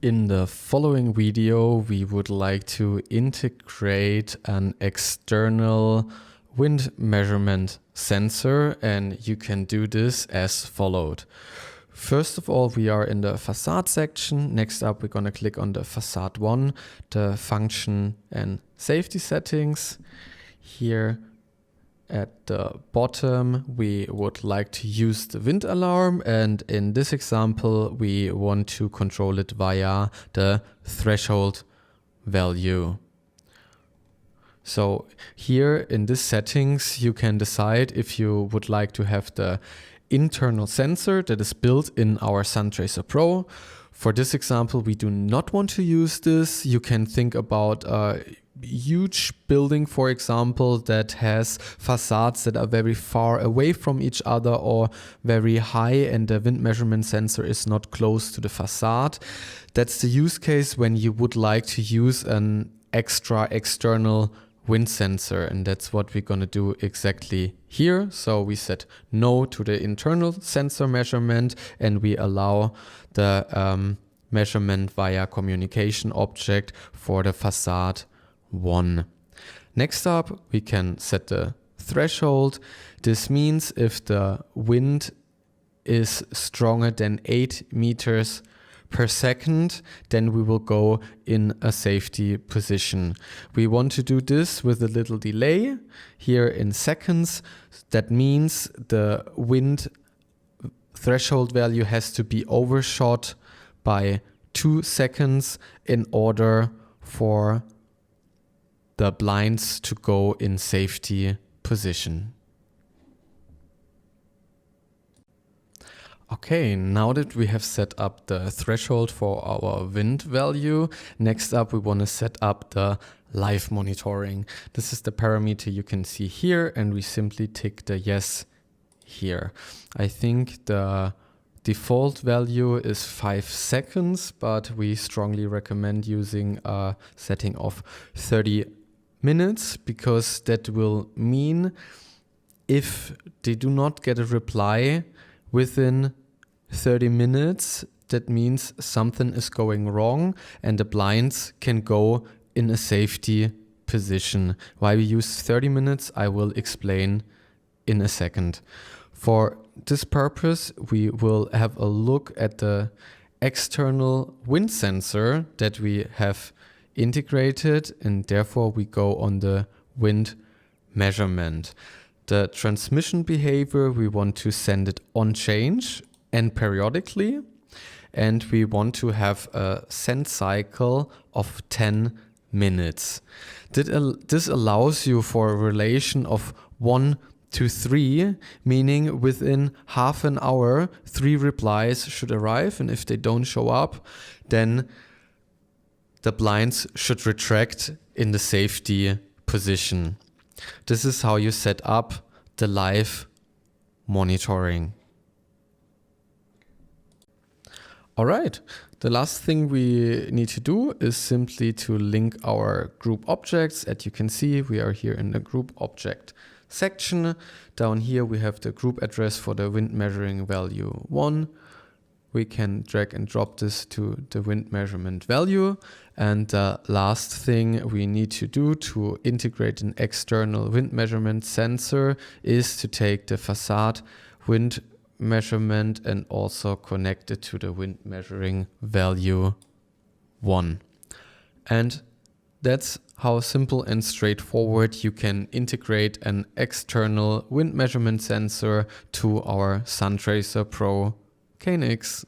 In the following video, we would like to integrate an external wind measurement sensor, and you can do this as followed. First of all, we are in the facade section. Next up, we're going to click on the facade 1, the function and safety settings. Here at the bottom, we would like to use the wind alarm, and in this example, we want to control it via the threshold value. So here in this settings, you can decide if you would like to have the internal sensor that is built in our Suntracer Pro. For this example, we do not want to use this. You can think about a huge building, for example, that has facades that are very far away from each other or very high, and the wind measurement sensor is not close to the facade. That's the use case when you would like to use an extra external wind sensor, and that's what we're going to do exactly here. So we set no to the internal sensor measurement, and we allow the measurement via communication object for the facade 1. Next up, we can set the threshold. This means if the wind is stronger than 8 meters per second, then we will go in a safety position. We want to do this with a little delay here in seconds. That means the wind threshold value has to be overshot by 2 seconds in order for the blinds to go in safety position. Okay, now that we have set up the threshold for our wind value, next up we want to set up the live monitoring. This is the parameter you can see here, and we simply tick the yes here. I think the default value is 5 seconds, but we strongly recommend using a setting of 30 minutes, because that will mean if they do not get a reply within 30 minutes, that means something is going wrong and the blinds can go in a safety position. Why we use 30 minutes, I will explain in a second. For this purpose, we will have a look at the external wind sensor that we have integrated, and therefore we go on the wind measurement. The transmission behavior, we want to send it on change and periodically, and we want to have a send cycle of 10 minutes. This allows you for a relation of 1 to 3, meaning within half an hour 3 replies should arrive, and if they don't show up, then the blinds should retract in the safety position. This is how you set up the live monitoring. All right, the last thing we need to do is simply to link our group objects. As you can see, we are here in the group object section. Down here we have the group address for the wind measuring value 1. We can drag and drop this to the wind measurement value. And the last thing we need to do to integrate an external wind measurement sensor is to take the facade wind measurement and also connect it to the wind measuring value 1. And that's how simple and straightforward you can integrate an external wind measurement sensor to our Suntracer Pro KNX.